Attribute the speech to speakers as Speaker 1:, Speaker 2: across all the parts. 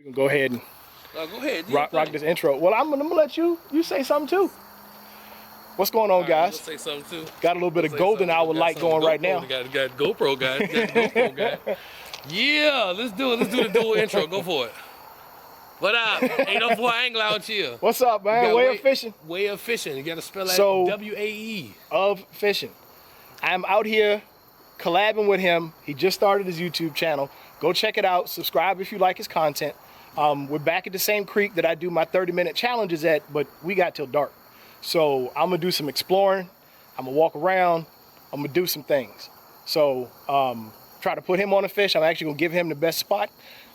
Speaker 1: We can go ahead and
Speaker 2: go ahead,
Speaker 1: rock this intro. Well, I'm gonna let you say something too. What's going on, guys?
Speaker 2: Say something too.
Speaker 1: Got a little bit of golden hour light going right now.
Speaker 2: Got GoPro guys. Got GoPro guys. Yeah, let's do it. Let's do the dual intro. Go for it. What up? 804 Angler out here.
Speaker 1: What's up, man? WAEofFishing.
Speaker 2: WAEofFishing. You got to spell that W-A-E.
Speaker 1: Of fishing. I'm out here collabing with him. He just started his YouTube channel. Go check it out. Subscribe if you like his content. We're back at the same creek that I do my 30-minute challenges at, but we got till dark. So I'm gonna do some exploring. I'm gonna walk around. I'm gonna do some things. So try to put him on a fish. I'm actually gonna give him the best spot.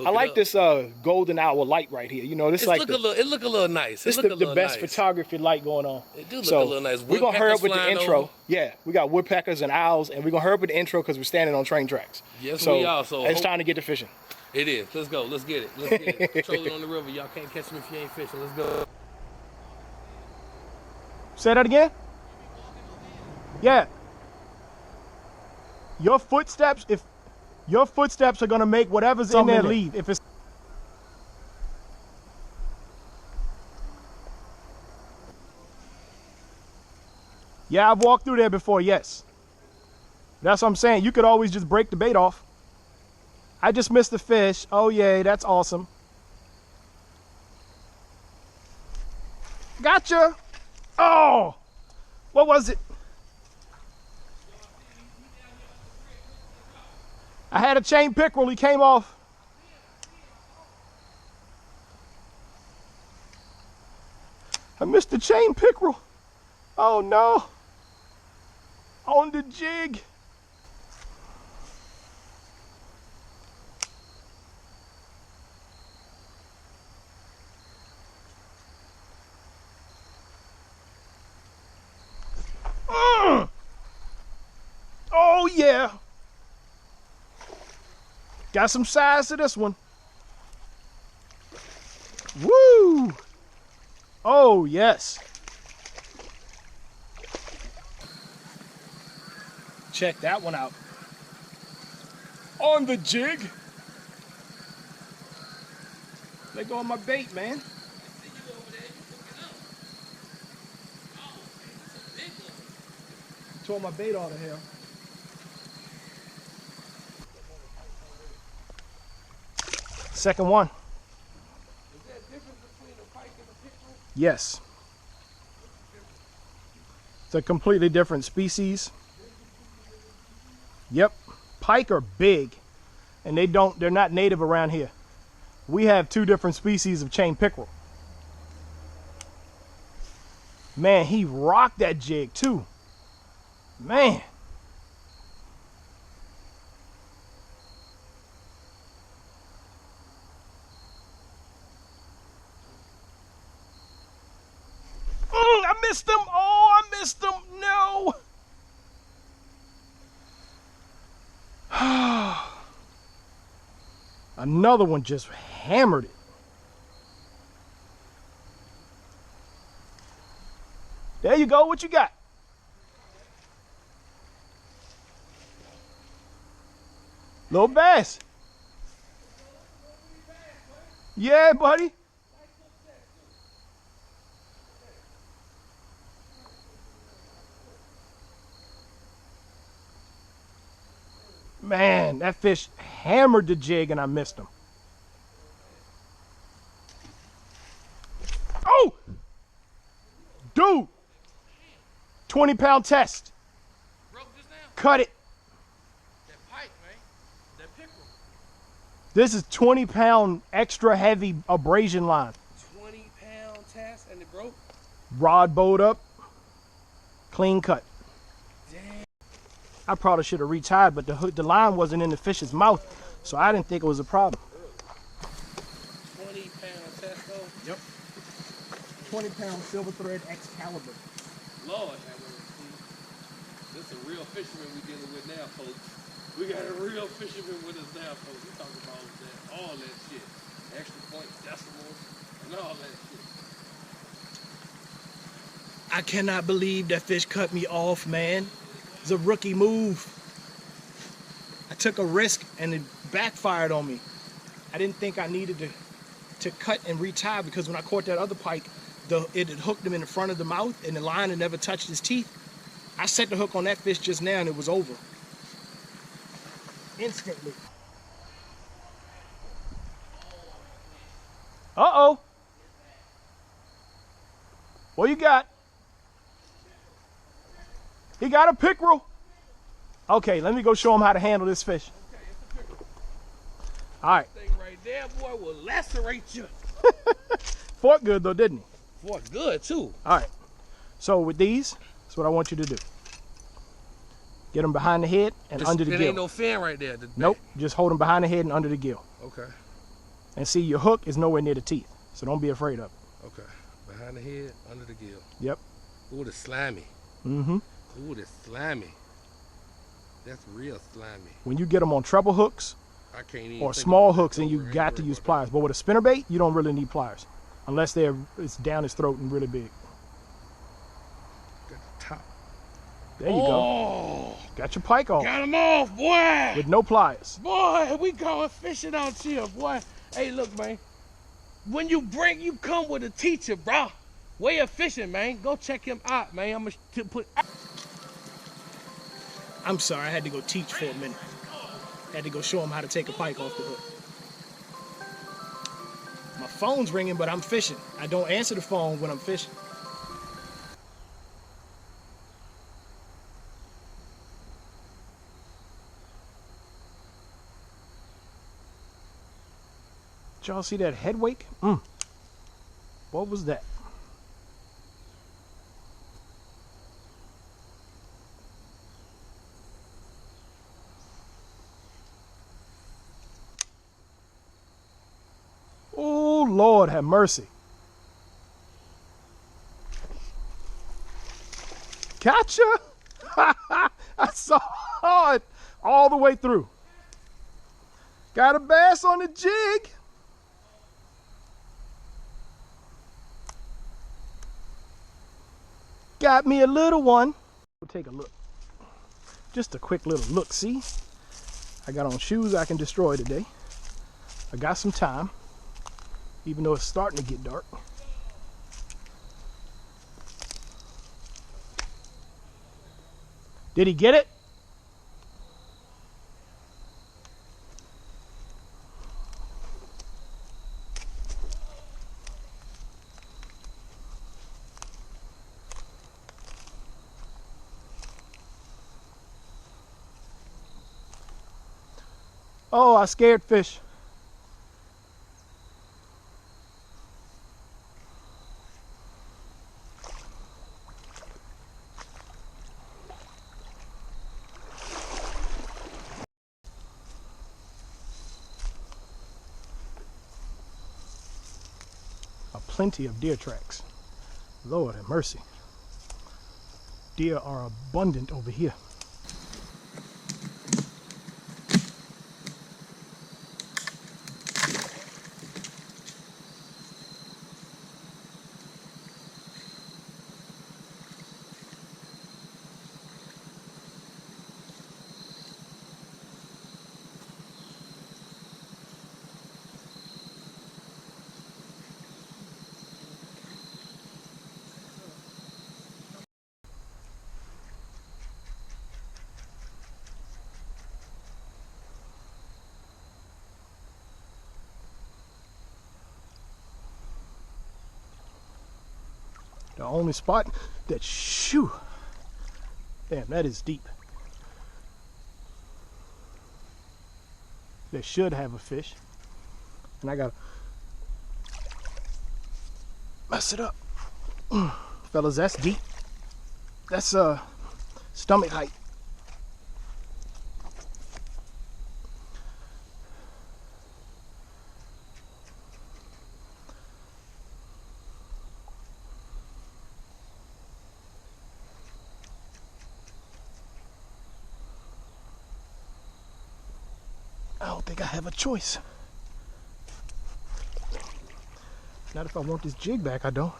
Speaker 1: I like this golden hour light right here. You know, this like
Speaker 2: it look a little nice.
Speaker 1: This is the best photography light going on.
Speaker 2: It do look a little nice.
Speaker 1: We're gonna hurry up with the intro. Over. Yeah, we got woodpeckers and owls, and we're gonna hurry up with the intro because we're standing on train tracks.
Speaker 2: Yes, we are. So
Speaker 1: it's time to get to fishing.
Speaker 2: It is. Let's go. Let's get it. Let's get it. Trolling on the river. Y'all can't catch me if you ain't fishing. Let's go.
Speaker 1: Say that again? Yeah. Your footsteps, if your footsteps are gonna make whatever's in there leave. If it's Yeah, I've walked through there before, yes. That's what I'm saying. You could always just break the bait off. I just missed the fish. Oh yay, that's awesome. Gotcha! Oh! What was it? I had a chain pickerel, he came off. I missed the chain pickerel. Oh no. On the jig. Oh yeah. Got some size to this one. Woo! Oh yes. Check that one out. On the jig. Let go of my bait, man. Tore my bait out of here. Second one.
Speaker 2: Is there a difference between a pike and a pickerel?
Speaker 1: Yes. It's a completely different species. Yep. Pike are big and they're not native around here. We have two different species of chain pickerel. Man, he rocked that jig too. Man. I missed him. Oh, I missed him. No. Another one just hammered it. There you go. What you got? Little bass. Yeah, buddy. Man, that fish hammered the jig and I missed him. Oh! Dude! 20-pound test.
Speaker 2: Broke this now?
Speaker 1: Cut it.
Speaker 2: That pike, man. That pickerel.
Speaker 1: This is 20-pound extra heavy abrasion line.
Speaker 2: 20-pound test and it broke?
Speaker 1: Rod bowed up. Clean cut. I probably should have reached high, but the line wasn't in the fish's mouth, so I didn't think it was a problem.
Speaker 2: 20-pound test though?
Speaker 1: Yep. 20-pound silver thread Excalibur.
Speaker 2: Lord have mercy. This is a real fisherman we dealing with now, folks. We got a real fisherman with us now, folks. We talking about all that shit. Extra points, decimals, and all that shit.
Speaker 1: I cannot believe that fish cut me off, man. It's a rookie move. I took a risk and it backfired on me. I didn't think I needed to to cut and retie, because when I caught that other pike, it had hooked him in the front of the mouth and the line had never touched his teeth. I set the hook on that fish just now and it was over. Instantly. Uh-oh. What you got? He got a pickerel. Okay, let me go show him how to handle this fish.
Speaker 2: Okay, it's a pickerel.
Speaker 1: All right.
Speaker 2: That thing right there, boy, will lacerate you.
Speaker 1: Fought good though, didn't he?
Speaker 2: Boy, good too.
Speaker 1: All right. So with these, that's what I want you to do. Get them behind the head and under the gill.
Speaker 2: There ain't no fin right there.
Speaker 1: Nope. Just hold them behind the head and under the gill.
Speaker 2: Okay.
Speaker 1: And see, your hook is nowhere near the teeth, so don't be afraid of it.
Speaker 2: Okay. Behind the head, under the gill.
Speaker 1: Yep.
Speaker 2: Ooh, the slimy.
Speaker 1: Mm-hmm.
Speaker 2: Ooh, the slimy. That's real slimy.
Speaker 1: When you get them on treble hooks
Speaker 2: I can't even
Speaker 1: or
Speaker 2: think
Speaker 1: small
Speaker 2: about that
Speaker 1: hooks, then you
Speaker 2: over.
Speaker 1: got to use pliers. But with a spinnerbait, you don't really need pliers, unless it's down his throat and really big.
Speaker 2: Got the top.
Speaker 1: There you go. Got your pike off.
Speaker 2: Got him off, boy.
Speaker 1: With no pliers.
Speaker 2: Boy, we going fishing out here, boy. Hey, look, man. When you break, you come with a teacher, bro. WAEofFishing, man. Go check him out, man. I'm gonna put.
Speaker 1: I'm sorry, I had to go teach for a minute. Had to go show him how to take a pike off the hook. My phone's ringing, but I'm fishing. I don't answer the phone when I'm fishing. Did y'all see that head wake? What was that? Oh, Lord have mercy. Gotcha. I saw it all the way through. Got a bass on the jig. Got me a little one. We'll take a look. Just a quick little look, see? I got on shoes I can destroy today. I got some time, even though it's starting to get dark. Did he get it? Oh, I scared fish. Plenty of deer tracks. Lord have mercy. Deer are abundant over here. The only spot that, shoo, damn, that is deep. That should have a fish. And I gotta mess it up. Fellas, that's deep. That's stomach height. I don't think I have a choice. Not if I want this jig back, I don't.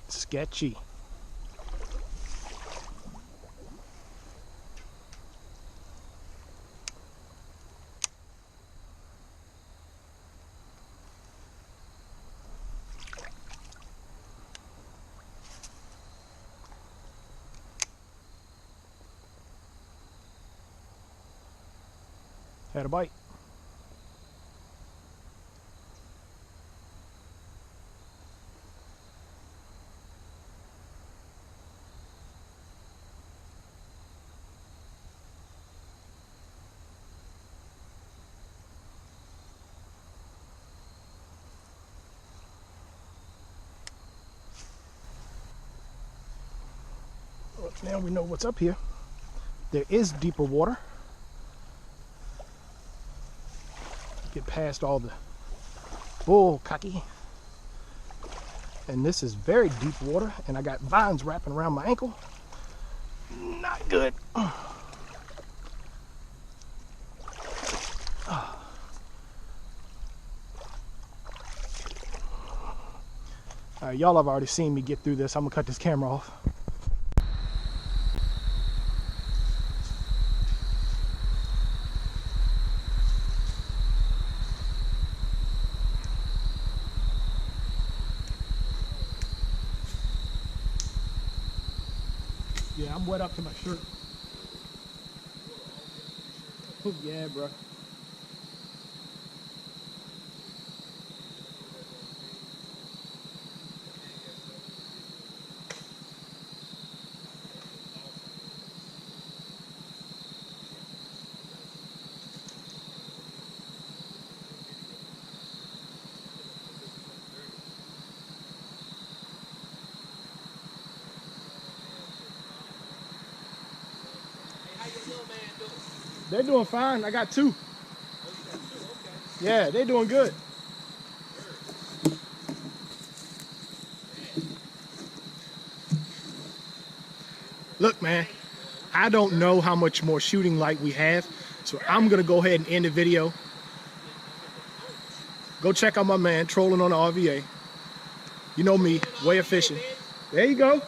Speaker 1: Sketchy. Had a bite. Well, now we know what's up here. There is deeper water. Get past all the bull cocky. And this is very deep water, and I got vines wrapping around my ankle. Not good. Y'all have already seen me get through this. I'm gonna cut this camera off. Yeah, I'm wet up to my shirt. Oh, yeah, bro. They're doing fine. I got 2.
Speaker 2: Oh, you got 2, okay.
Speaker 1: Yeah, they're doing good. Look, man, I don't know how much more shooting light we have, so I'm gonna go ahead and end the video. Go check out my man trolling on the RVA. You know me, WAEofFishing. There you go.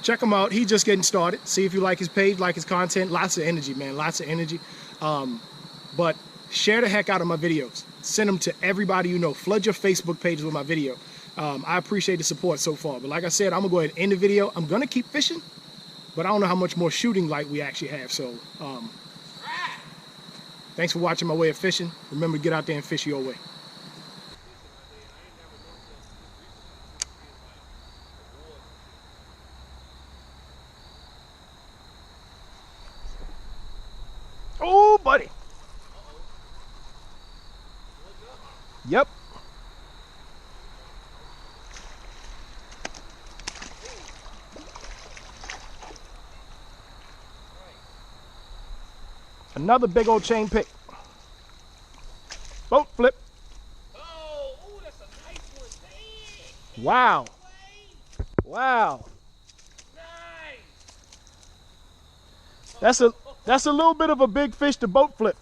Speaker 1: Check him out. He's just getting started. See if you like his page, like his content. Lots of energy, man. Lots of energy. But share the heck out of my videos. Send them to everybody you know. Flood your Facebook pages with my video. I appreciate the support so far. But like I said, I'm going to go ahead and end the video. I'm going to keep fishing, but I don't know how much more shooting light we actually have. So thanks for watching my way of fishing. Remember to get out there and fish your way. Oh, buddy. Yep. Another big old chain pick. Boat flip.
Speaker 2: Oh, ooh, that's a nice one. Dang.
Speaker 1: Wow. Wow.
Speaker 2: Nice.
Speaker 1: That's a little bit of a big fish to boat flip.